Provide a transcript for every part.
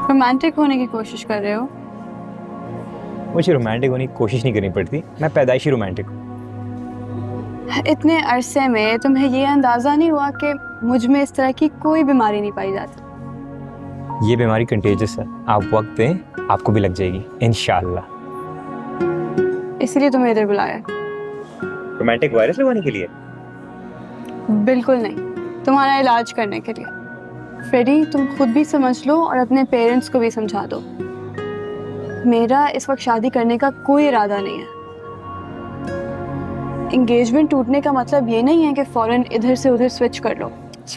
Romantic होने की कोशिश कर रहे हो? मुझे रोमांटिक होने की कोशिश नहीं करनी पड़ती, मैं पैदाइशी रोमांटिक हूँ। इतने अरसे में तुम्हें ये अंदाजा नहीं हुआ कि मुझ में इस तरह की कोई बीमारी नहीं पाई जाती? ये बीमारी कंटेजियस है, आप वक्त दें आपको भी लग जाएगी इंशाल्लाह। इसलिए तुम्हें इधर बुलाया? रोमांटिक वायरस लगवाने के लिए? बिल्कुल नहीं, तुम्हारा इलाज करने के लिए। फ्रेडी, तुम खुद भी समझ लो और अपने पेरेंट्स को भी समझा दो। मेरा इस वक्त शादी करने का कोई इरादा नहीं है। एंगेजमेंट टूटने का मतलब ये नहीं है कि फौरन इधर से उधर स्विच कर लो।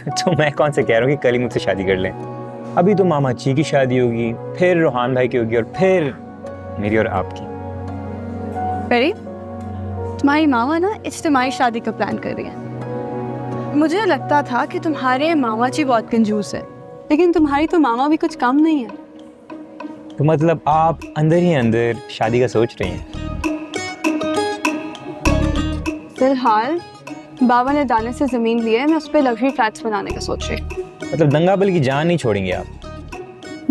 तो मैं कौन से कह रहा हूँ कि कल ही मुझसे शादी कर लें। अभी तो मामा जी की शादी होगी, फिर रोहान भाई की होगी और फिर मेरी और आपकी। फ्रेडी, तुम्हारी मामा ना इज्तिमाई शादी का प्लान कर रही है। मुझे लगता था कि तुम्हारे मामा जी बहुत कंजूस है, लेकिन तुम्हारी तो मामा भी कुछ कम नहीं है। तो मतलब आप अंदर ही अंदर शादी का सोच रही हैं? फिलहाल बाबा ने दाने से जमीन ली है, मैं उस पर लग्जरी फ्लैट्स बनाने का सोच रही हूँ। मतलब दंगा बल की जान नहीं छोड़ेंगे आप?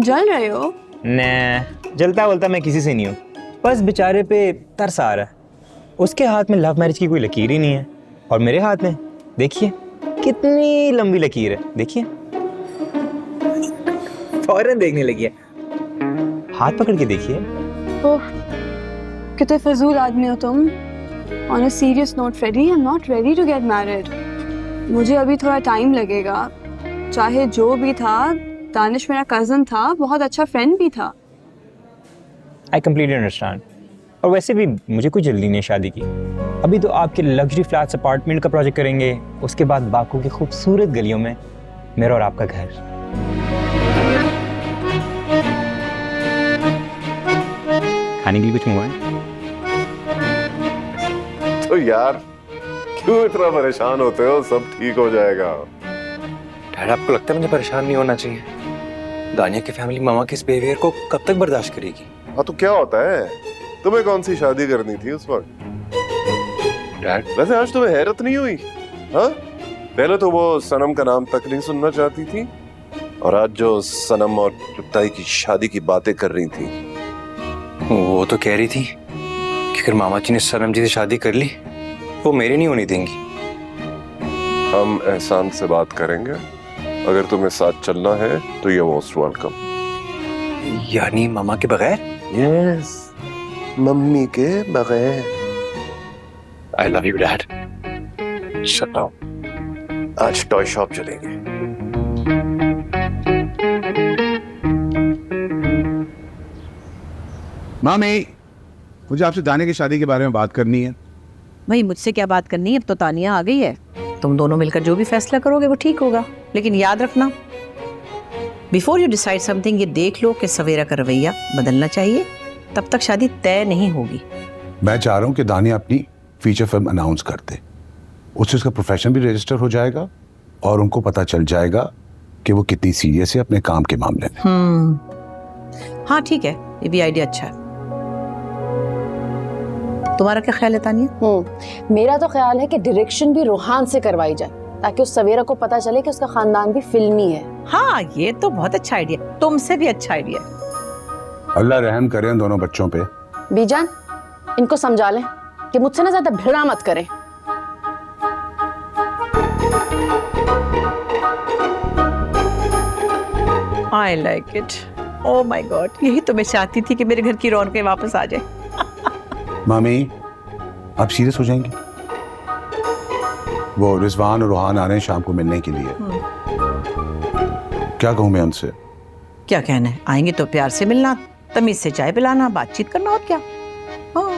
जल रहे हो? न जलता वलता मैं किसी से नहीं हूँ, बस बेचारे पे तरस आ रहा है। उसके हाथ में लव मैरिज की कोई लकीर ही नहीं है और मेरे हाथ में देखिए कितनी लंबी लकीर है, देखिए फौरन देखने लगी है। हाथ पकड़ के देखिए। ओह, कितने फजूल आदमी हो तुम। On a serious note, Freddie, I'm not ready to get married. मुझे अभी थोड़ा टाइम लगेगा। चाहे जो भी था, दानिश मेरा कजन था, बहुत अच्छा फ्रेंड भी था। I completely understand. और वैसे भी मुझे कोई जल्दी नहीं है शादी की। अभी तो आपके लग्जरी फ्लैट्स अपार्टमेंट का प्रोजेक्ट करेंगे, उसके बाद बाकू की खूबसूरत गलियों में मेरा और आपका घर। खाने के लिए कुछ मंगवाएं? तो यार क्यों इतना परेशान होते हो, सब ठीक हो जाएगा। डैड, आपको लगता है मुझे परेशान नहीं होना चाहिए? दानिया की फैमिली मामा के इस बिहेवियर को कब तक बर्दाश्त करेगी? हाँ तो क्या होता है, तुम्हें कौन सी शादी करनी थी उस वक्त? डैड, वैसे आज तुम्हें हैरत नहीं हुई? हाँ, पहले तो वो सनम का नाम तक नहीं सुनना चाहती थी, और आज जो सनम और चुगताई की शादी की बातें कर रही थी। वो तो कह रही थी कि अगर मामा जी ने सनम जी से शादी कर ली वो मेरी नहीं होने देंगी। हम एहसान से बात करेंगे, अगर तुम्हें साथ चलना है तो ये मोस्ट वेलकम। यानी मामा के बगैर? यस, मम्मी के बगैर। I love you dad. Shut up. आज टॉय शॉप चलेंगे। मामी, मुझे आपसे दाने की शादी के बारे में बात करनी है। भाई मुझसे क्या बात करनी है, अब तो तानिया आ गई है। तुम दोनों मिलकर जो भी फैसला करोगे वो ठीक होगा, लेकिन याद रखना बिफोर यू डिसाइड समथिंग ये देख लो कि सवेरा का रवैया बदलना चाहिए, तब तक शादी तय नहीं होगी। मैं चाह रहा हूँ कि दानिया अपनी फीचर फिल्म अनाउंस कर दे, उससे उसका प्रोफेशन भी रजिस्टर हो जाएगा और उनको पता चल जाएगा कि वो कितनी सीरियस है अपने काम के मामले में। हाँ ठीक है, ये भी आइडिया अच्छा है। तुम्हारा क्या ख्याल है तानिया? मेरा तो ख्याल है कि डायरेक्शन भी रोहान से करवाई जाए, ताकि उस सवेरा को पता चले कि उसका खानदान भी फिल्मी है। हाँ ये तो बहुत अच्छा आइडिया, तुमसे भी अच्छा आइडिया। अल्लाह रहम करे इन दोनों बच्चों पे। बीजान, इनको समझा लें कि मुझसे ना ज्यादा भिड़ा मत करें। I like it. Oh my God, यही तो मैं चाहती थी कि मेरे घर की रौनकें वापस आ जाए। मामी, आप सीरियस हो जाएंगी? वो रिजवान और रोहान आ रहे हैं शाम को मिलने के लिए। क्या कहूँ मैं उनसे? क्या कहना है, आएंगे तो प्यार से मिलना, तमीज से चाय पिलाना, बातचीत करना, और क्या। हाँ।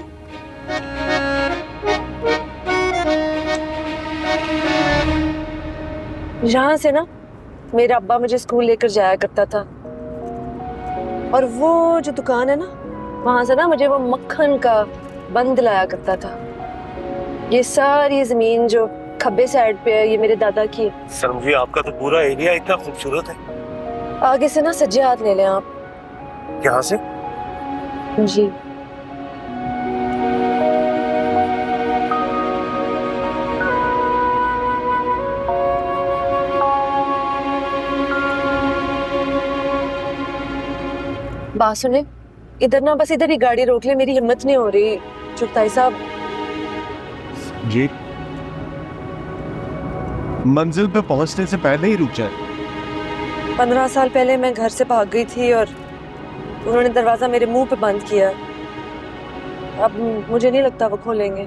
यहाँ से ना मेरा अब्बा मुझे स्कूल लेकर जाया करता था, और वो जो दुकान है ना, वहां से ना मुझे वो मक्खन का बंद लाया करता था। ये सारी जमीन जो खब्बे साइड पे है, ये मेरे दादा की है। समझिए आपका तो पूरा एरिया इतना खूबसूरत है। आगे से ना सज्जे हाथ ले लें आप। यहाँ से? जी। बात सुने, इधर ना बस इधर ही गाड़ी रोक ले, मेरी हिम्मत नहीं हो रही। चुगताई साहब जी, मंजिल पे पहुंचने से पहले ही रुक जाए। 15 साल पहले मैं घर से भाग गई थी और उन्होंने दरवाजा मेरे मुंह पे बंद किया। अब मुझे नहीं लगता वो खोलेंगे।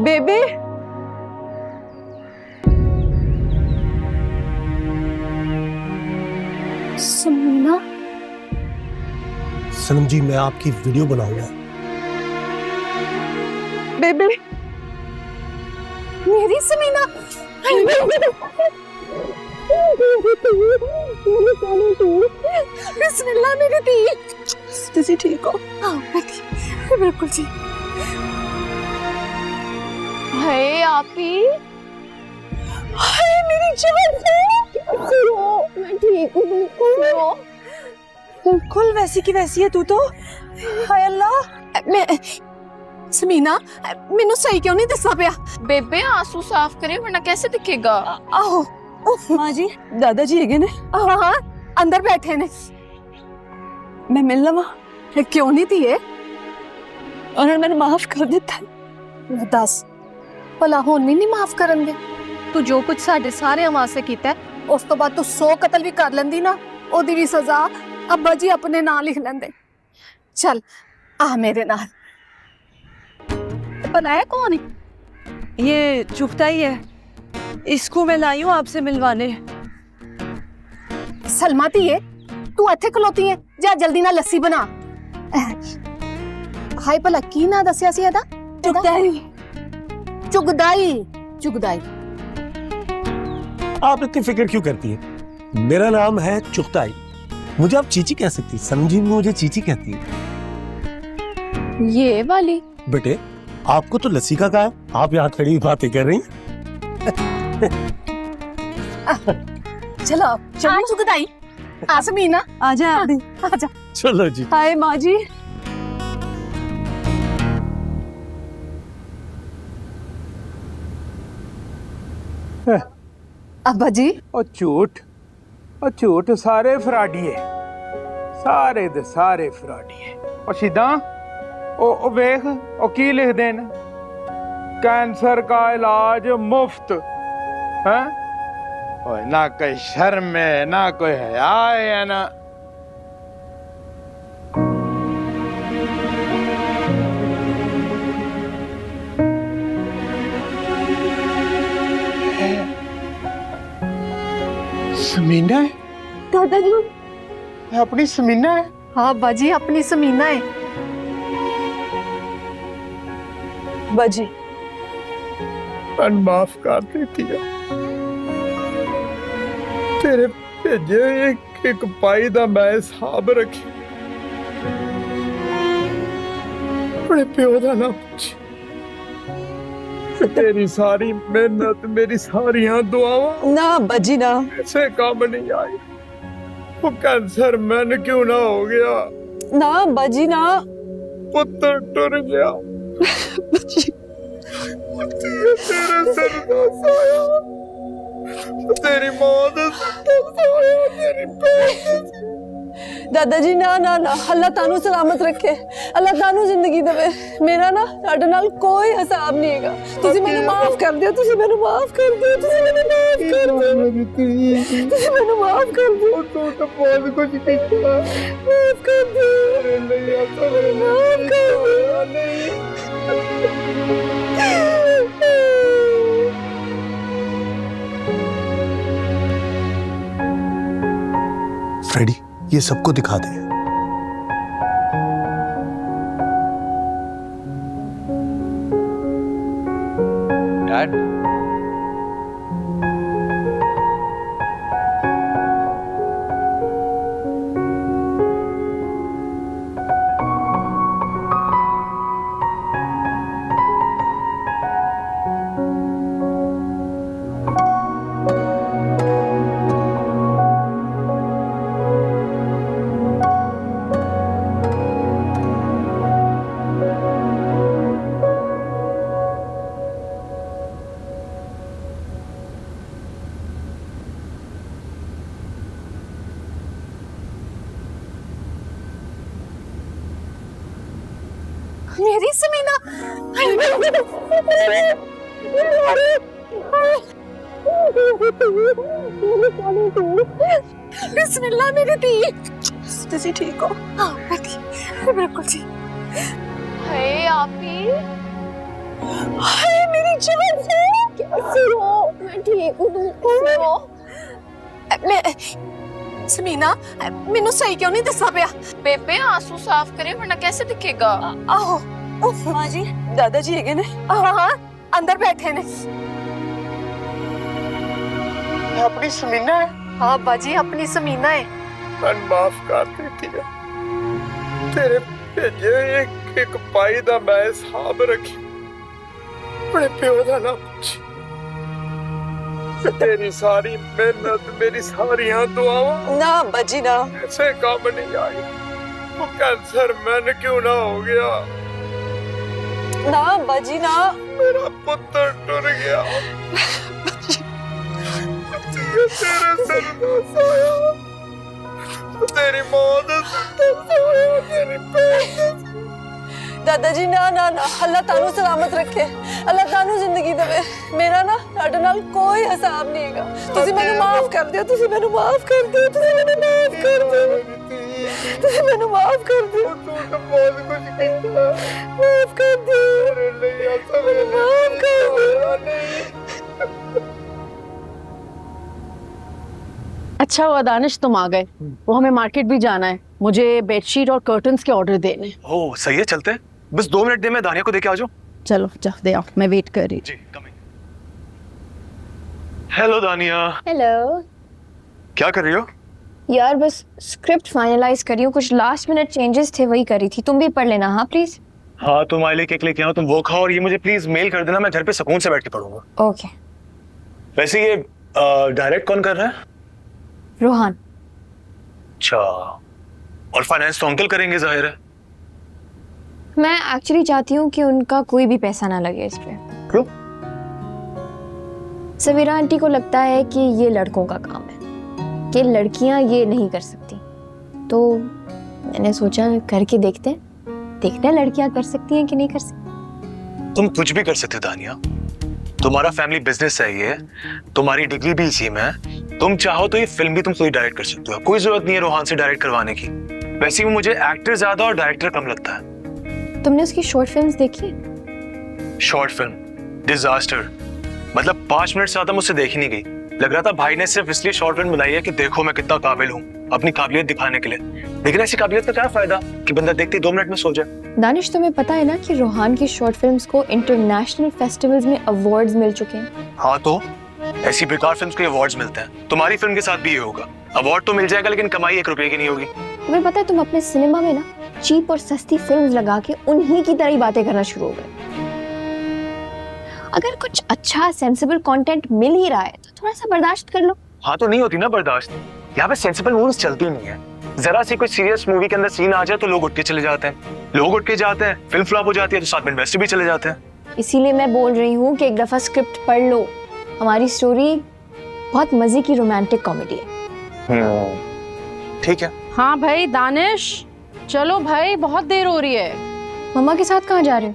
बेबी, समीना, सनम जी, मैं आपकी वीडियो बनाऊंगा। बेबी, मेरी समीना, बिस्मिल्लाह मेरी दी। तुसी ठीक हो? हाँ मैं ठीक, बिल्कुल ठीक। हाय आपी, हाय मेरी जान, मैं ठीक हूँ बिल्कुल। बिल्कुल वैसी की वैसी है तू तो। हाय अल्लाह। मैं समीना, मैनू सही क्यों नहीं दसना पिया? बेबे आंसू साफ करे वरना कैसे दिखेगा? आहो माँ जी, दादाजी है ने? हाँ हाँ अंदर बैठे ने। मैं मिल लवा? क्यों नहीं दिए? उन्होंने मैंने माफ कर दिता है। दस भला हुण भी नहीं माफ करनगे? तू जो कुछ साडे सारे वास्ते कीता है, उस तो बाद तू 100 कतल भी कर लेंदी ना, ओदी भी सजा अब्बा जी अपने नाम लिख लेंदे। चल आ मेरे नाल। बनाया कौन है? ये चुगताई है, इसको मैं लाई हूँ आपसे मिलवाने। सलमा धीए, तू इत्थे खलोती है, जा जल्दी ना लस्सी बना। हाय भला की ना दसिया सी एदा? चुगताई। चुगदाई, चुगदाई। आप इतनी फिक्र क्यों करती है? मेरा नाम है चुगताई। मुझे आप चीची कह सकती, समझी? मुझे चीची कहती है। ये वाली बेटे, आपको तो लस्सी का कहा है, आप यहाँ खड़ी बातें कर रही हैं। चलो चलो चुगदाई। आ समीना, आजा आप भी। आजा। चलो जी। हाय माँ जी। अब्बा जी, ਉਹ ਝੂਠ ਸਾਰੇ ਫਰਾਡੀਏ, ਸਾਰੇ ਦੇ ਸਾਰੇ ਫਰਾਡੀਏ। ਉਹ ਸਿੱਧਾ ਉਹ ਵੇਖ ਉਹ ਕੀ ਲਿਖਦੇ ਨੇ, कैंसर का इलाज मुफ्त है। ओए ना कोई शर्म है, ना कोई हया है ना। समीना है? दादाजी। अपनी समीना है? हाँ अब्बा जी, अपनी समीना है। बाजी माफ कर देती है। तेरे भेजे एक पाई दा मैं हिसाब रखी, अपने प्यो दा ना पुछ। तेरी सारी मेहनत, मेरी सारियां दुआवां ना बाजी ना, ऐसे काम नहीं आई। वो कैंसर मैंने क्यों ना हो गया? ना बाजी ना, पुत्र टुर गया। बाजी तेरे सर का साया, तेरी माँ का सर का साया, तेरी बहन। दादाजी ना ना ना, अल्लाह तानू सलामत रखे, अल्लाह तानू जिंदगी देवे। मेरा ना तुहाडे नाल कोई हिसाब नहीं हैगा। तुसी मैनू माफ कर दियो, तुसी मैनू माफ कर दियो, तुसी मैनू माफ कर दियो, तुसी मैनू माफ कर दियो। तू तो बहुत कुछ किया, माफ कर दियो, नहीं आता, माफ कर दियो। नहीं। फ्रेडी, ये सबको दिखा दे। डैड, मेरी समीना बिस्मिल्लाह मेरी दी। तुसी ठीक हो? हाँ मैं ठीक, बिल्कुल ठीक। हाय आपी, हाय मेरी जान से कैसी हो? मैं ठीक हूँ, तुम कैसे हो? मैं समीना मैनू सही क्यों नहीं दसा पिया? बेबे आंसू साफ करे वरना कैसे दिखेगा? आहो माँ जी, दादाजी है ने? हाँ अंदर बैठे ने। अपनी समीना है। हाँ बाजी अपनी समीना है। मन माफ कर देती है। तेरे भेजे एक पाई दा मैं हिसाब रखी, अपने प्यो दा ना पुछ। तेरी सारी मेहनत, मेरी सारी दुआवां ना बाजी ना, ऐसे काम नहीं आई। वो कैंसर मैंने क्यों ना हो गया? ना बाजी ना, मेरा पुत्र टूट गया। तेरे सर साया, तेरी मौत साया, तेरी पेट। दादाजी ना ना ना, अल्लाह तानू सलामत रखे, अल्लाह तानू जिंदगी देवे। मेरा ना ਤੁਹਾਡੇ ਨਾਲ कोई हिसाब नहीं हैगा। ਤੁਸੀਂ ਮੈਨੂੰ माफ कर दियो, ਤੁਸੀਂ ਮੈਨੂੰ माफ कर दियो, ਤੁਸੀਂ ਮੈਨੂੰ माफ कर दियो, ਤੁਸੀਂ ਮੈਨੂੰ माफ कर दियो। तू तो बहुत कुछ किया, माफ कर दियो, तेरे लिए असल माफ कर दियो। अच्छा हुआ दानिश तुम आ गए, वो हमें मार्केट भी जाना है, मुझे बेडशीट और कर्टन्स के ऑर्डर देने। ओह सही है, चलते हैं। बस 2 मिनट दे, मैं दानिया को देके आ जाऊं। चलो जा दे आओ, मैं वेट कर रही। जी कमिंग। हेलो दानिया। हेलो क्या कर रही हो? यार बस स्क्रिप्ट फाइनलाइज करी हूँ, कुछ लास्ट मिनट चेंजेस थे वही करी थी। तुम भी पढ़ लेना हाँ प्लीज। हाँ तुम आइले केक लेके आओ, तुम वो खाओ और ये मुझे प्लीज मेल कर देना, मैं घर पे सुकून से बैठ के पढ़ूंगा। ओके। वैसे ये डायरेक्ट कौन कर रहा है? रोहान। अच्छा, और फाइनेंस तो अंकल करेंगे जाहिर है। मैं एक्चुअली चाहती हूँ कि उनका कोई भी पैसा ना लगे इस पे। क्यों? सवेरा आंटी को लगता है कि ये लड़कों का काम है, कि लड़कियां ये नहीं कर सकती। तो मैंने सोचा करके देखते हैं लड़कियां कर सकती हैं कि नहीं कर सकती। तुम कुछ भी कर सकते हो दानिया, तुम्हारा फैमिली बिजनेस है ये, तुम्हारी डिग्री भी इसी में है। तुम चाहो तो ये फिल्म भी तुम खुद डायरेक्ट कर सकते हो, कोई जरूरत नहीं है रोहान से डायरेक्ट करवाने की। वैसे भी मुझे एक्टर ज्यादा और डायरेक्टर कम लगता है। तुमने उसकी शॉर्ट फिल्म्स देखी? शॉर्ट फिल्म डिजास्टर, मतलब 5 मिनट से ज्यादा मुझसे देखी नहीं गई। लग रहा था भाई ने सिर्फ इसलिए शॉर्ट फिल्म बनाई है कि देखो मैं कितना काबिल हूँ, अपनी काबिलियत दिखाने के लिए। लेकिन ऐसी काबिलियत का क्या फायदा कि बंदा देखते ही 2 मिनट में सो जाए। दानिश तुम्हें पता है ना कि रोहान की शॉर्ट फिल्म्स को इंटरनेशनल फेस्टिवल्स में अवार्ड्स मिल चुके हैं। हाँ तो ऐसी बेकार फिल्म्स को अवार्ड्स मिलते हैं, तुम्हारी फिल्म के साथ भी ये होगा। अवार्ड तो मिल जाएगा लेकिन कमाई 1 रुपए की नहीं होगी। तुम्हें पता है तुम अपने सिनेमा में ना चीप और सस्ती फिल्म्स लगा के उन्हीं की तरह ही बातें करना शुरू हो गए। अगर कुछ अच्छा सेंसिबल कंटेंट मिल ही रहा है तो थोड़ा सा बर्दाश्त कर लो। हाँ तो नहीं होती ना बर्दाश्त, यहाँ पे सेंसिबल मूवीज चलती नहीं है। जरा सी कोई सीरियस मूवी के अंदर सीन आ जाए तो लोग उठ के चले जाते हैं, लोग उठ के जाते हैं, फिल्म फ्लॉप हो जाती है तो साथ में इन्वेस्टर भी चले जाते हैं। इसीलिए मैं बोल रही हूँ कि एक दफा स्क्रिप्ट पढ़ लो। हमारी स्टोरी बहुत मजे की रोमांटिक कॉमेडी है। ठीक है। हाँ भाई दानिश चलो भाई, बहुत देर हो रही है। मम्मा के साथ कहाँ जा रहे हो?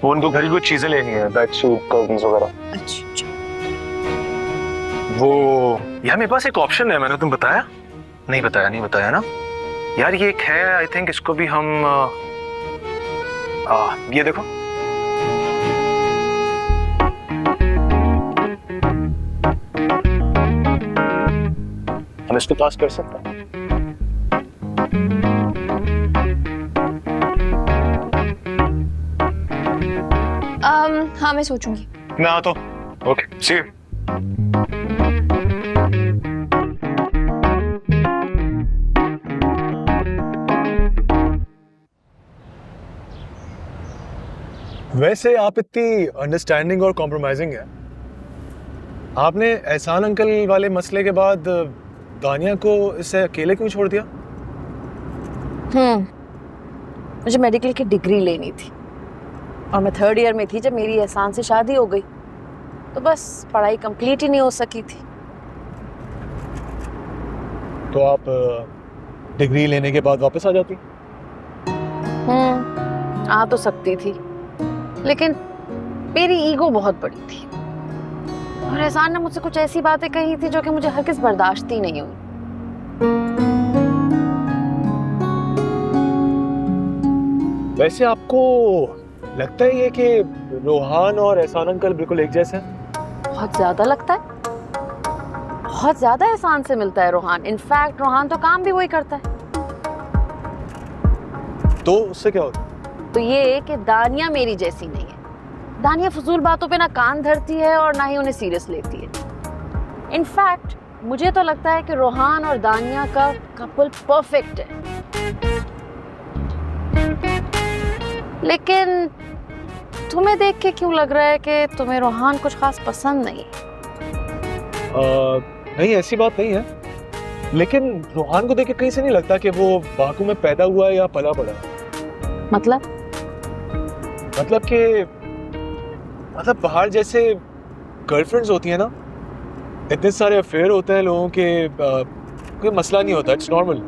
वो उनको घर की कुछ चीजें लेनी है, बेड शीट कर्टन्स वगैरह। अच्छा वो यार मेरे पास एक ऑप्शन है, मैंने तुम बताया नहीं बताया ना यार। ये एक है, आई थिंक इसको भी हम ये देखो, हम इसको पास कर सकते हैं। हाँ मैं सोचूंगी। मैं आता हूँ। Okay see you. वैसे आप इतनी अंडरस्टैंडिंग और कॉम्प्रोमाइजिंग है, आपने एहसान अंकल वाले मसले के बाद दानिया को इससे अकेले क्यों छोड़ दिया? मुझे मेडिकल की डिग्री लेनी थी और मैं 3rd ईयर में थी जब मेरी एहसान से शादी हो गई, तो बस पढ़ाई कंप्लीट ही नहीं हो सकी थी। तो आप डिग्री लेने के बाद वापस आ जाती? आ तो सकती थी, लेकिन मेरी ईगो बहुत बड़ी थी और एहसान ने मुझसे कुछ ऐसी बातें कही थी जो कि मुझे हरगिज़ बर्दाश्त ही नहीं हुई। वैसे आपको लगता है ये कि रोहान और एहसान अंकल बिल्कुल एक जैसे हैं? बहुत ज्यादा लगता है, बहुत ज्यादा एहसान से मिलता है रोहान। इनफैक्ट रोहान तो काम भी वही करता है। तो उससे क्या होता है? तो ये कि दानिया मेरी जैसी नहीं है। दानिया फजूल बातों पे ना कान धरती है और ना ही उन्हें सीरियस लेती है। इनफैक्ट मुझे तो लगता है कि रोहान और दानिया का कपल परफेक्ट है। लेकिन तुम्हें देख के क्यों लग रहा है कि तुम्हें रोहान कुछ खास पसंद नहीं? नहीं, ऐसी बात नहीं है, लेकिन रोहान को देख के कहीं से नहीं लगता कि वो बाकू में पैदा हुआ या पला बड़ा। मतलब कि बाहर जैसे गर्लफ्रेंड्स होती है ना, इतने सारे अफेयर होते हैं लोगों के, कोई मसला नहीं होता, इट्स नॉर्मल।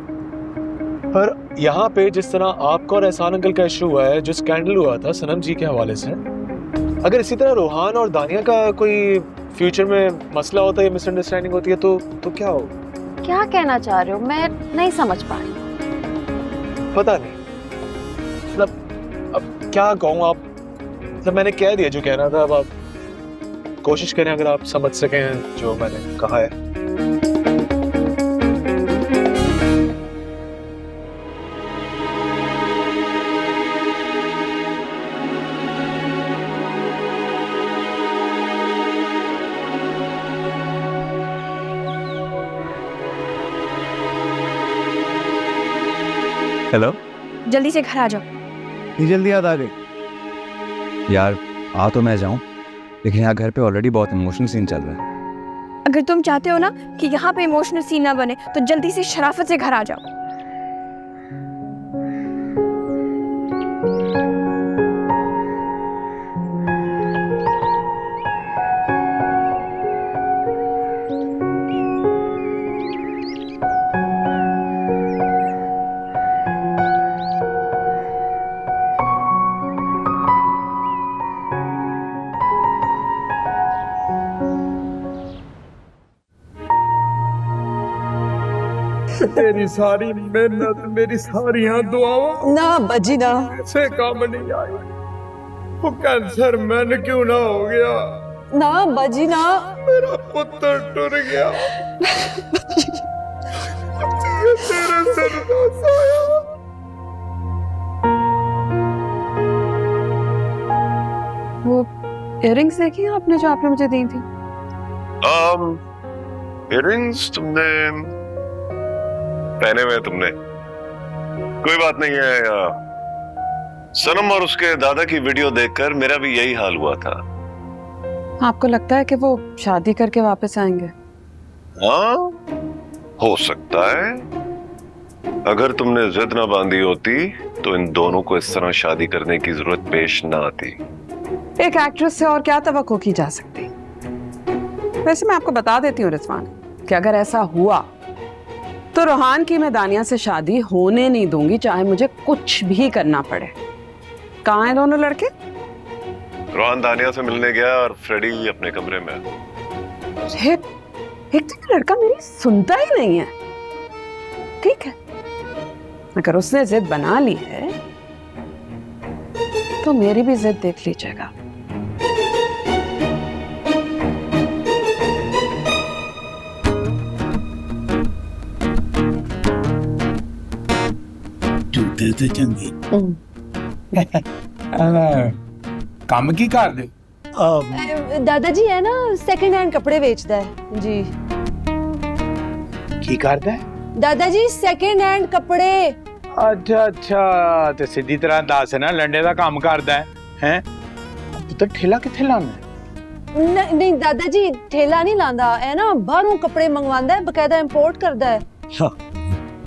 पर यहाँ पे जिस तरह आपका और एहसान अंकल का इशू हुआ है, जो स्कैंडल हुआ था सनम जी के हवाले से, अगर इसी तरह रोहान और दानिया का कोई फ्यूचर में मसला होता है या मिसअंडरस्टैंडिंग होती है तो क्या हो? क्या कहना चाह रहे हो? मैं नहीं समझ पा रही। पता नहीं, मतलब अब क्या कहूँ आप, मतलब मैंने कह दिया जो कहना था, अब आप कोशिश करें अगर आप समझ सकें जो मैंने कहा है। हेलो जल्दी से घर आ जाओ। ये जल्दी याद आ गई। यार आ तो मैं जाऊं, लेकिन यहाँ घर पे ऑलरेडी बहुत इमोशनल सीन चल रहा है। अगर तुम चाहते हो ना कि यहाँ पे इमोशनल सीन ना बने तो जल्दी से शराफत से घर आ जाओ। तेरी सारी मेहनत, मेरी सारी दुआओं ना बजी ना से काम नहीं आई। वो कैंसर मैंने क्यों ना हो गया? ना बजी ना, मेरा पुत्र टूट गया। तेरे सिर ना सोया। वो इयररिंग्स देखी आपने जो आपने मुझे दी थी? इयररिंग्स तुमने पहने हुए तुमने? कोई बात नहीं है। सनम और उसके दादा की वीडियो देखकर मेरा भी यही हाल हुआ था। आपको लगता है कि वो शादी करके वापस आएंगे? हाँ, हो सकता है। अगर तुमने जिद ना बांधी होती तो इन दोनों को इस तरह शादी करने की जरूरत पेश ना आती। एक एक्ट्रेस से और क्या तवक्को की जा सकती? वैसे मैं आपको बता देती हूँ रिजवान कि अगर ऐसा हुआ तो रोहान की मैं दानिया से शादी होने नहीं दूंगी, चाहे मुझे कुछ भी करना पड़े। कहाँ हैं दोनों लड़के? रोहान दानिया से मिलने गया और फ्रेडी अपने कमरे में। एक तो लड़का मेरी सुनता ही नहीं है। ठीक है, अगर उसने जिद बना ली है तो मेरी भी जिद देख लीजिएगा। जूते ते चंगी काम की कर दे। दादाजी है ना, सेकंड हैंड कपड़े बेचता है जी। की करदा है? दादाजी सेकंड हैंड कपड़े। अच्छा अच्छा, ते सीधी तरह दस ना लंडे दा काम करदा है? तो ठेला किथे लाना? नहीं दादाजी, ठेला नहीं लांदा है ना, बाहरों कपड़े मंगवांदा है, बकायदा इंपोर्ट करदा है।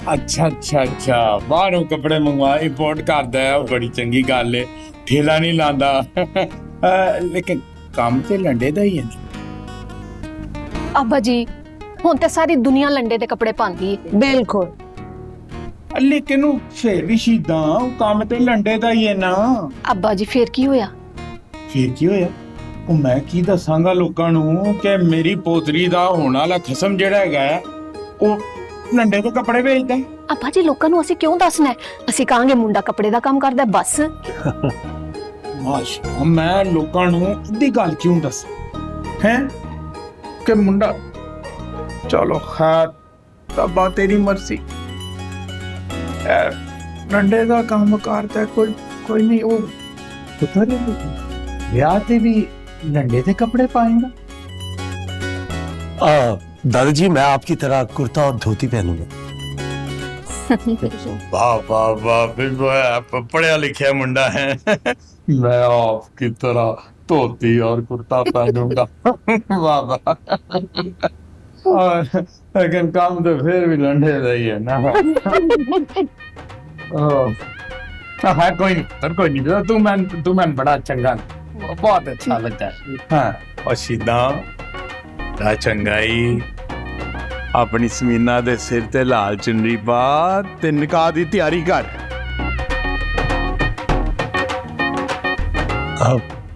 अच्छा अच्छा अच्छा, बाहरों कपड़े मंगवा इंपोर्ट करदा है, बड़ी चंगी गल है। ठेला नहीं लांदा लेकिन काम ते लंडे दा ही है। अब्बा जी, हुण ते सारी दुनिया लंडे दे कपड़े पांदी है। बिल्कुल, लेकिन वो फिर भी शहीदां काम ते लंडे दा ही है ना। अब्बा जी फिर की होया? फिर की होया? ਉਹ ਮੈਂ ਕੀ ਦੱਸਾਂਗਾ ਲੋਕਾਂ ਨੂੰ ਕਿ ਮੇਰੀ ਪੋਤਰੀ ਦਾ ਹੋਣ ਵਾਲਾ ਖਸਮ ਜਿਹੜਾ ਹੈਗਾ ਉਹ ਲੰਡੇ ਦੇ ਕੱਪੜੇ ਵੇਚਦਾ। ਅੱਬਾ ਜੀ ਲੋਕਾਂ ਨੂੰ ਅਸੀਂ ਕਿਉਂ ਦੱਸਣਾ ਹੈ? ਅਸੀਂ ਕਹਾਂਗੇ ਮੁੰਡਾ ਕੱਪੜੇ ਦਾ ਕੰਮ ਕਰਦਾ ਬਸ। ਮਾਸ਼ਾ ਮੈਂ ਲੋਕਾਂ ਨੂੰ ਅੱਧੀ ਗੱਲ ਕਿਉਂ ਦੱਸਾਂ ਹੈ ਕਿ ਮੁੰਡਾ ਚਲੋ ਖੈਰ ਤਬਾ ਤੇਰੀ ਮਰਜ਼ੀ। ਲੰਡੇ ਦਾ ਕੰਮ ਕਰਦਾ ਕੋਈ ਨਹੀਂ ਉਹ ਪਤਾ ਨਹੀਂ ਵਿਆਹ ਤੇ ਵੀ लंडे के कपड़े पाएंगा। दादाजी मैं आपकी तरह कुर्ता और धोती पहनूंगा। वाह वाह वाह पढ़िया लिखा मुंडा है। मैं आपकी तरह धोती और कुर्ता पहनूंगा। वाह वाह। और लेकिन काम तो फिर भी लंडे का ही है ना। हाँ कोई नहीं तू मैं बड़ा चंगा बहुत अच्छा लगता है। हाँ और सीधा ला चंगाई अपनी समीना दे सिर ते लाल चुनरी पा ते निकाह दी तैयारी कर।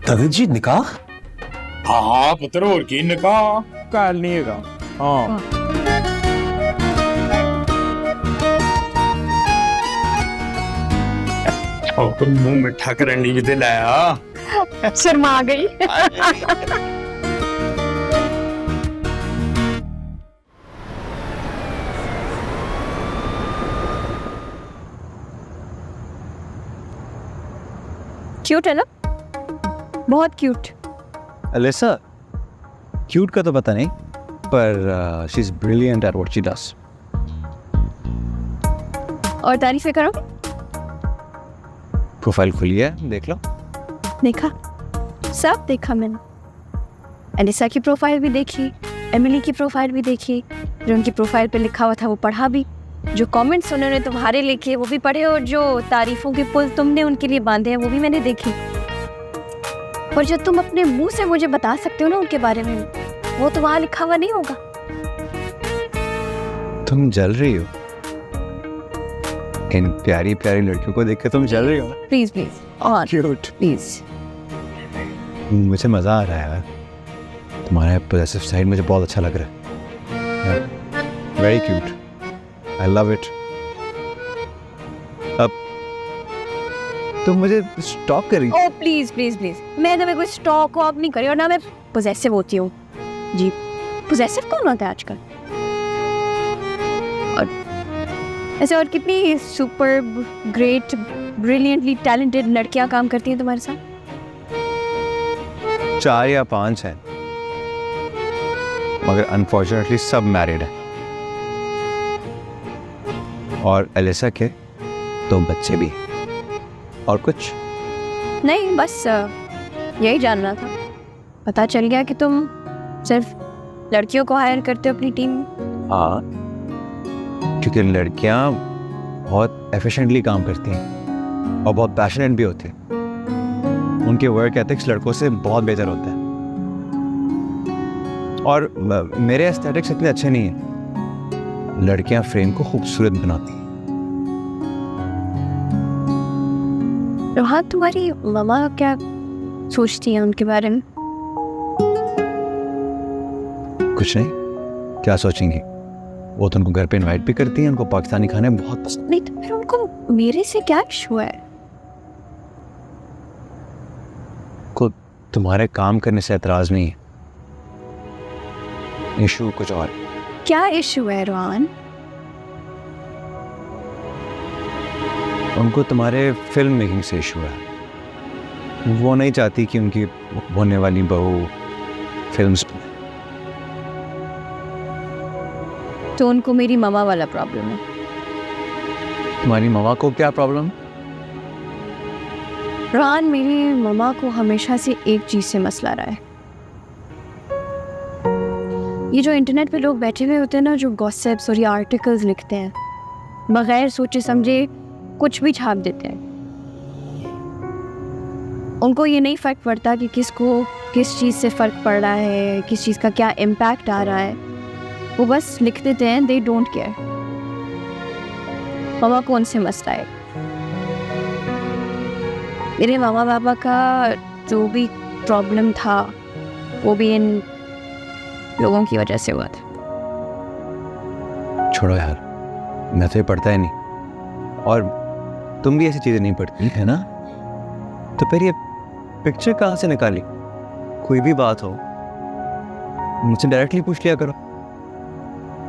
दादाजी निकाह? हाँ पुत्र और की निकाह काल नहीं हैगा। हाँ और मुंह मिठा करने भी ते लाया। शर्मा गई। क्यूट है ना? बहुत क्यूट। अलिसा क्यूट का तो पता नहीं पर she is brilliant at what she does. और तारीफें करो। प्रोफाइल खुली है देख लो। देखा सब देखा मैंने। अलिसा की प्रोफाइल भी देखी, एमिली की प्रोफाइल भी देखी, जो उनकी प्रोफाइल पे लिखा हुआ था वो पढ़ा भी, जो कमेंट्स उन्होंने तुम्हारे लिखे वो भी पढ़े, और जो तारीफों के पुल तुमने उनके लिए बांधे हैं वो भी मैंने देखे। और जो तुम अपने मुंह से मुझे बता सकते हो ना उनके बारे में, वो तो वहाँ लिखा हुआ नहीं होगा। तुम जल रही हो इन प्यारी प्यारी लड़कियों को देख के। तुम जल रही हो ना। प्लीज प्लीज और क्यूट। प्लीज। मुझे मजा आ रहा है यार, तुम्हारा पॉजिटिव साइड मुझे बहुत अच्छा लग रहा है। Very cute, I love it. अब तुम मुझे स्टॉक कर रही हो? ओह प्लीज प्लीज प्लीज, मैं तुम्हें कोई स्टॉक वॉक नहीं करी और ना मैं पोजेसिव होती हूँ। जी पोजेसिव कौन होता है आजकल? और ऐसे और कितनी सुपर ग्रेट ब्रिलियंटली टैलेंटेड लड़कियां काम करती हैं तुम्हारे साथ? 4 या 5 हैं, मगर अनफॉर्चुनेटली सब मैरिड हैं। और एलिसा के 2 बच्चे भी। और कुछ नहीं, बस यही जानना था। पता चल गया कि तुम सिर्फ लड़कियों को हायर करते हो अपनी टीम में। हाँ, क्योंकि लड़कियां बहुत एफिशिएंटली काम करती हैं और बहुत पैशनेट भी होती हैं। उनके वर्क एथिक्स लड़कों से बहुत बेहतर होता है। और मेरे एस्थेटिक्स इतने अच्छे नहीं हैं। लड़कियां फ्रेम को खूबसूरत बनाती हैं। रोहन, तुम्हारी मम्मा क्या सोचती हैं उनके बारे में? कुछ नहीं, क्या सोचेंगी? वो तो उनको घर पे इनवाइट भी करती हैं, उनको पाकिस्तानी खाने बहुत पसंद। नहीं तो फिर उनको मेरे से क्या इशू है? को तुम्हारे काम करने से एतराज नहीं है, इशू कुछ और। क्या इशू है रोहन? उनको तुम्हारे फिल्म मेकिंग से इशू है। वो नहीं चाहती कि उनकी होने वाली बहू फिल्म्स में। तो उनको मेरी मामा वाला प्रॉब्लम है। तुम्हारी मामा को क्या प्रॉब्लम? रोहन, मेरी मामा को हमेशा से एक चीज से मसला रहा है। ये जो इंटरनेट पे लोग बैठे हुए होते हैं ना, जो गॉसिप्स और ये आर्टिकल्स लिखते हैं, बगैर सोचे समझे कुछ भी छाप देते हैं। उनको ये नहीं फर्क पड़ता कि किसको किस चीज़ से फ़र्क पड़ रहा है, किस चीज़ का क्या इम्पैक्ट आ रहा है। वो बस लिख देते हैं, दे डोंट केयर। मामा कौन से मसला है? मेरे मामा पापा का जो भी प्रॉब्लम था वो भी इन लोगों की वजह से हुआ था। छोड़ो यार, मैं तो ये पढ़ता ही नहीं, और तुम भी ऐसी चीज़ें नहीं पढ़ती है ना, तो फिर ये पिक्चर कहाँ से निकाली? कोई भी बात हो मुझसे डायरेक्टली पूछ लिया करो,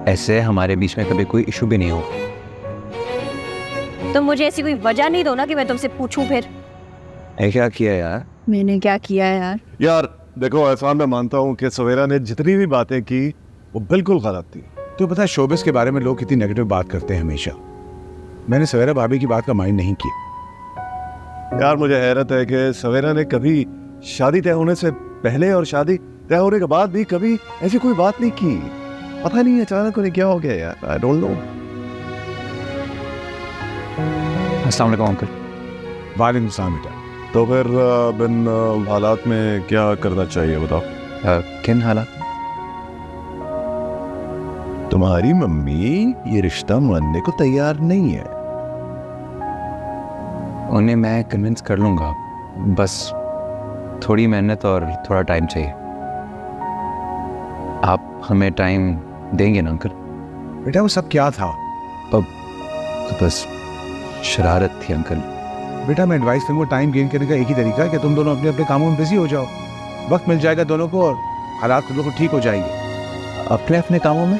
ऐसे हमारे बीच में कभी कोई इशू भी नहीं हो। तो मुझे ऐसी कोई वजह नहीं दो ना कि मैं तुमसे पूछूं फिर। ये क्या किया यार? मैंने क्या किया है यार? यार देखो एहसान, मैं मानता हूँ कि सवेरा ने जितनी भी बातें की वो बिल्कुल गलत थी। तो पता है शोबिस के बारे में लोग कितनी नेगेटिव बात करते हैं हमेशा। मैंने सवेरा भाभी की बात का माइंड नहीं किया। यार मुझे हैरत है कि सवेरा ने कभी शादी तय होने से पहले और शादी तय होने के बाद भी कभी ऐसी कोई बात नहीं की। पता नहीं अचानक उन्हें क्या हो गया यार, आई डोंट नो। अस्सलाम वालेकुम अंकल। वालेकुम सलाम बेटा। तो फिर बिन हालात में क्या करना चाहिए बताओ? किन हालात? तुम्हारी मम्मी ये रिश्ता मानने को तैयार नहीं है। उन्हें मैं कन्विंस कर लूँगा, बस थोड़ी मेहनत और थोड़ा टाइम चाहिए। आप हमें टाइम देंगे ना अंकल? बेटा वो सब क्या था? तो बस शरारत थी अंकल। बेटा मैं एडवाइस करूँगा, टाइम गेन करने का एक ही तरीका है कि तुम दोनों अपने अपने कामों में बिजी हो जाओ। वक्त मिल जाएगा दोनों को और हालात तुम लोग को ठीक हो जाएंगे। अपने अपने कामों में?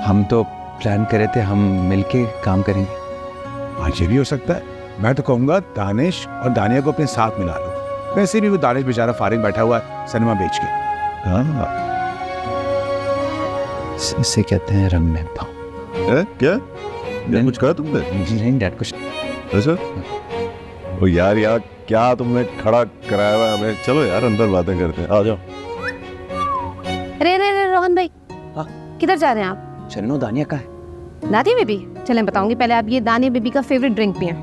हम तो प्लान करे थे हम मिलके काम करेंगे। हाँ ये भी हो सकता है। मैं तो कहूँगा दानिश और दानिया को अपने साथ मिला लो। वैसे भी वो दानिश बेचारा फारिग बैठा हुआ है सिनेमा बेच के। हाँ, इसे कहते हैं रंग में भाव। क्या कुछ कहा तुमने? नहीं डैड कुछ। अच्छा ओ यार यार, क्या तुमने खड़ा कराया हुआ है हमें? चलो यार अंदर बातें करते हैं, आ जाओ। रे रोहन भाई, हाँ? किधर जा रहे हैं आप? चलो दानिया का है। दानिया बेबी? चलें बताऊंगी, पहले आप ये दानिया बेबी का फेवरेट ड्रिंक पिएं।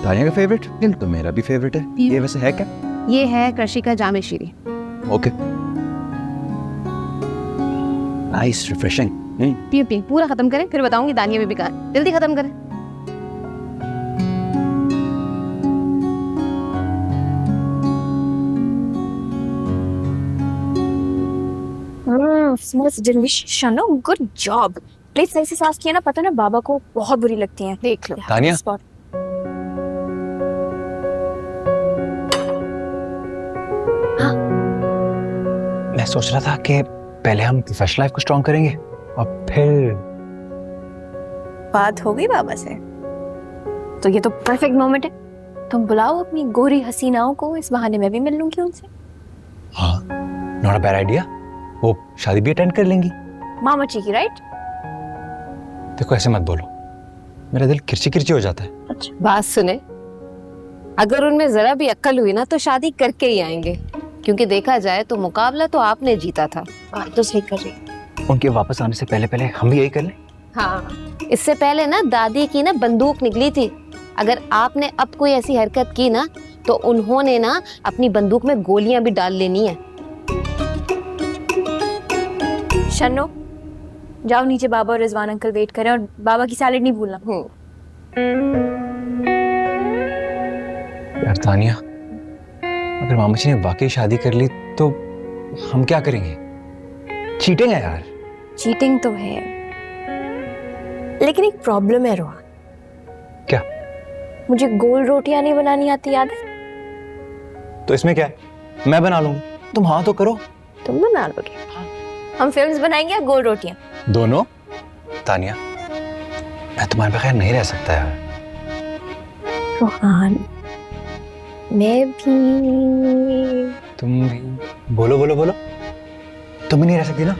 दानिया का फेवरेट? तो मेरा भी फेवरेट है। ये वैसे है क्या? ये है कृषि का जामे शीरी। Okay, nice, refreshing. पिए पूरा खत्म करें, फिर बताऊंगी दानिया बेबी का। जल्दी खत्म करें। Shanno good job. प्लीज सही से साफ किया ना, पता ना बाबा को बहुत बुरी लगती है। देख लो दानिया। मैं सोच रहा था कि पहले हम प्रोफेशनल लाइफ को स्ट्रॉन्ग करेंगे और फिर बात हो गई बाबा से तो ये तो परफेक्ट मोमेंट है। तुम बुलाओ अपनी गोरी हसीनाओं को, इस बहाने मैं भी मिल लूंगी उनसे। हाँ, नॉट अ बैड आइडिया। वो शादी भी अटेंड कर लेंगी। मामा जी की, राइट? देखो ऐसे मत बोलो, मेरा दिल किरची किरची हो जाता है। अच्छा बात सुने, अगर उनमें जरा भी अक्ल हुई ना तो शादी करके ही आएंगे, क्योंकि देखा जाए तो मुकाबला तो आपने जीता था। बात तो सही कर रही। उनके वापस आने से पहले पहले हम भी यही कर लें। हाँ, इससे पहले ना दादी की ना बंदूक निकली थी। अगर आपने अब कोई ऐसी हरकत की ना तो उन्होंने ना अपनी बंदूक में गोलियां भी डाल लेनी है। शनो जाओ नीचे, बाबा और रिजवान अंकल वेट करें, और बाबा की सैलेड नहीं भूलना। यार तानिया, अगर मामा जी ने वाकई शादी कर ली तो हम क्या करेंगे? चीटिंग है यार। चीटिंग तो है, लेकिन एक प्रॉब्लम है रोहन। क्या? मुझे गोल रोटियां नहीं बनानी आती, याद है? तो इसमें क्या है, मैं बना लूंगा, तुम हाँ तो करो। तुम बना लोगे? हम फिल्म्स बनाएंगे या गोल रोटियां? दोनों। तानिया, मैं तुम्हारे बगैर नहीं रह सकता यार। रोहन मैं भी। तुम भी। बोलो बोलो बोलो, तुम भी नहीं रह सकती ना?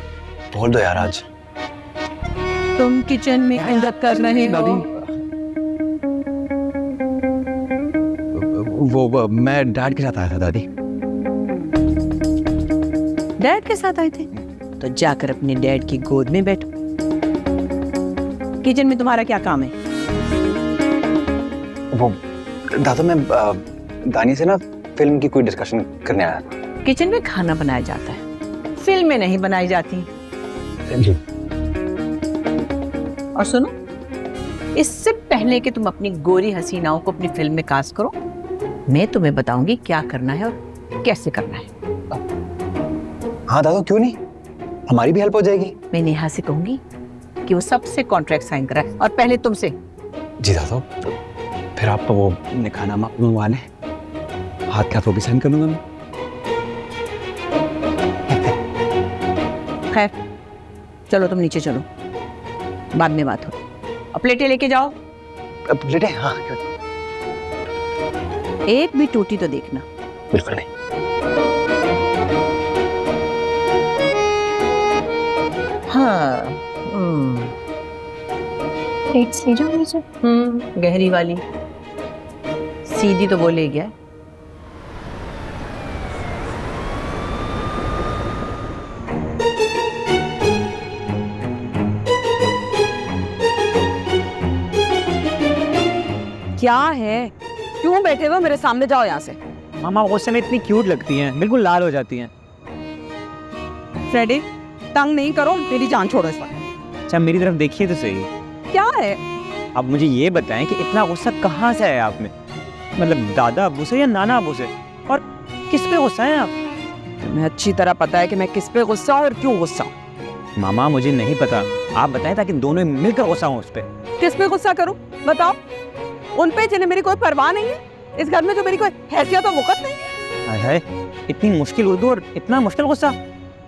बोल दो यार आज। तुम किचन में क्या कर रहे हो? वो मैं डैड के साथ आया था दादी। डैड के साथ आए थे? तो जाकर अपने डैड की गोद में बैठो। किचन में तुम्हारा क्या काम है? वो दादा, मैं दानिया से ना फिल्म की कोई डिस्कशन करने आया था। किचन में खाना बनाया जाता है, फिल्में नहीं बनाई जाती। जी। और सुनो, इससे पहले कि तुम अपनी गोरी हसीनाओं को अपनी फिल्म में कास्ट करो, मैं तुम्हें बताऊंगी क्या करना है और कैसे करना है। हाँ दादा, क्यों नहीं, हमारी भी हेल्प हो जाएगी। मैं नेहा से कहूंगी कि वो सबसे कॉन्ट्रैक्ट साइन कराए, और पहले तुमसे। जी दादा, फिर आप वो निकाहनामा मंगवा लें, हाथ का वो भी साइन कर लूंगा मैं। खैर चलो तुम नीचे चलो, बाद में बात हो। अब प्लेटें लेके जाओ। अब प्लेटें? हाँ एक भी टूटी तो देखना। बिल्कुल नहीं। हाँ प्लेट्स ले जाओ नीचे। गहरी वाली, सीधी तो वो ले गया। क्या है, क्यों बैठे हो मेरे सामने, जाओ यहाँ से। मामा उस समय इतनी क्यूट लगती हैं, बिल्कुल लाल हो जाती हैं। फ्रेडी, तंग नहीं करो, मेरी जान छोड़ो इस वक्त। अच्छा मेरी तरफ देखिए तो सही। क्या है? अब मुझे ये बताएं कि इतना गुस्सा कहाँ से आया आप में, मतलब दादा अब्बू से या नाना अब्बू से, और किस पे गुस्सा है आप? तुम्हें अच्छी तरह पता है कि मैं किस पे गुस्सा हूँ और क्यों गुस्सा हूँ। मामा मुझे नहीं पता, आप बताएं ताकि दोनों मिलकर गुस्सा हूँ उस पे। किस पे गुस्सा करूँ बताओ? उन पे जिन्हें मेरी कोई परवाह नहीं है, इस घर में जो मेरी कोई हैसियत और वक़्त नहीं है। हाय हाय, इतनी मुश्किल उर्दू और इतना मुश्किल गुस्सा।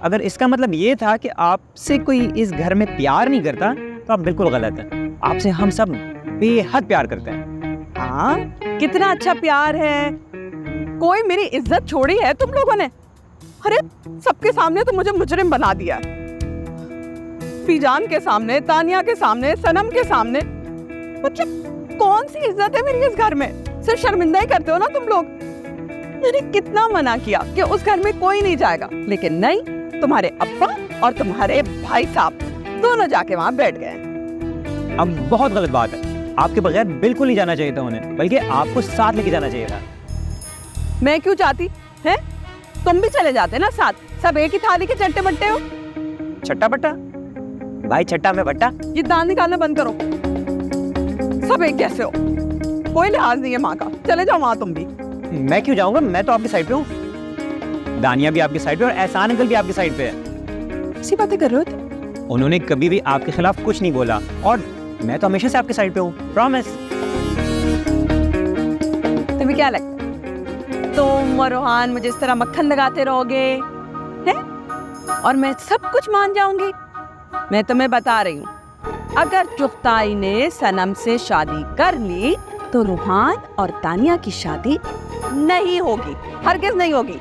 अगर इसका मतलब ये था कि आपसे कोई इस घर में प्यार नहीं करता तो आप बिल्कुल गलत हैं। आपसे हम सब बेहद प्यार करते हैं। हाँ, कितना अच्छा प्यार है। कोई मेरी इज्जत छोड़ी है तुम लोगों ने? अरे सबके सामने तो मुझे मुजरिम बना दिया, फीजान के सामने, तानिया के सामने, सनम के सामने। मतलब कौन सी इज्जत है मेरी इस घर में? सिर्फ शर्मिंदा ही करते हो ना तुम लोग। मैंने कितना मना किया कि उस घर में कोई नहीं जाएगा, लेकिन नहीं, तुम्हारे अब्बा और तुम्हारे भाई साहब दोनों जाके वहां बैठ गए। अब बहुत गलत बात है, आपके बगैर बिल्कुल नहीं जाना चाहिए था उन्हें, बल्कि आपको साथ लेके जाना चाहिए था। मैं क्यों चाहती है? तुम भी चले जाते ना साथ, सब एक ही थाली के चट्टे बट्टे हो। छट्टा बट्टा भाई, छट्टा में बट्टा। ये दांत निकालना बंद करो, सब एक कैसे हो? कोई लिहाज नहीं है माँ का, चले जाओ वहां तुम भी। मैं क्यों जाऊंगा, मैं तो आपकी साइड पे हूँ। दानिया भी आपकी साइड पे और एहसान अंकल भी आपकी साइड पे है। ऐसी बातें कर रहे हो तुम? उन्होंने कभी भी आपके खिलाफ कुछ नहीं बोला, और मैं तो हमेशा से आपकी साइड पे हूँ, प्रॉमिस। तुम्हें क्या लगता है तुम और रोहान मुझे इस तरह मक्खन लगाते रहोगे हैं? और मैं सब कुछ मान जाऊंगी? मैं तुम्हें बता रही हूँ, अगर चुगताई ने सनम से शादी कर ली तो रूहान और तानिया की शादी नहीं होगी, हरगिज़ नहीं होगी।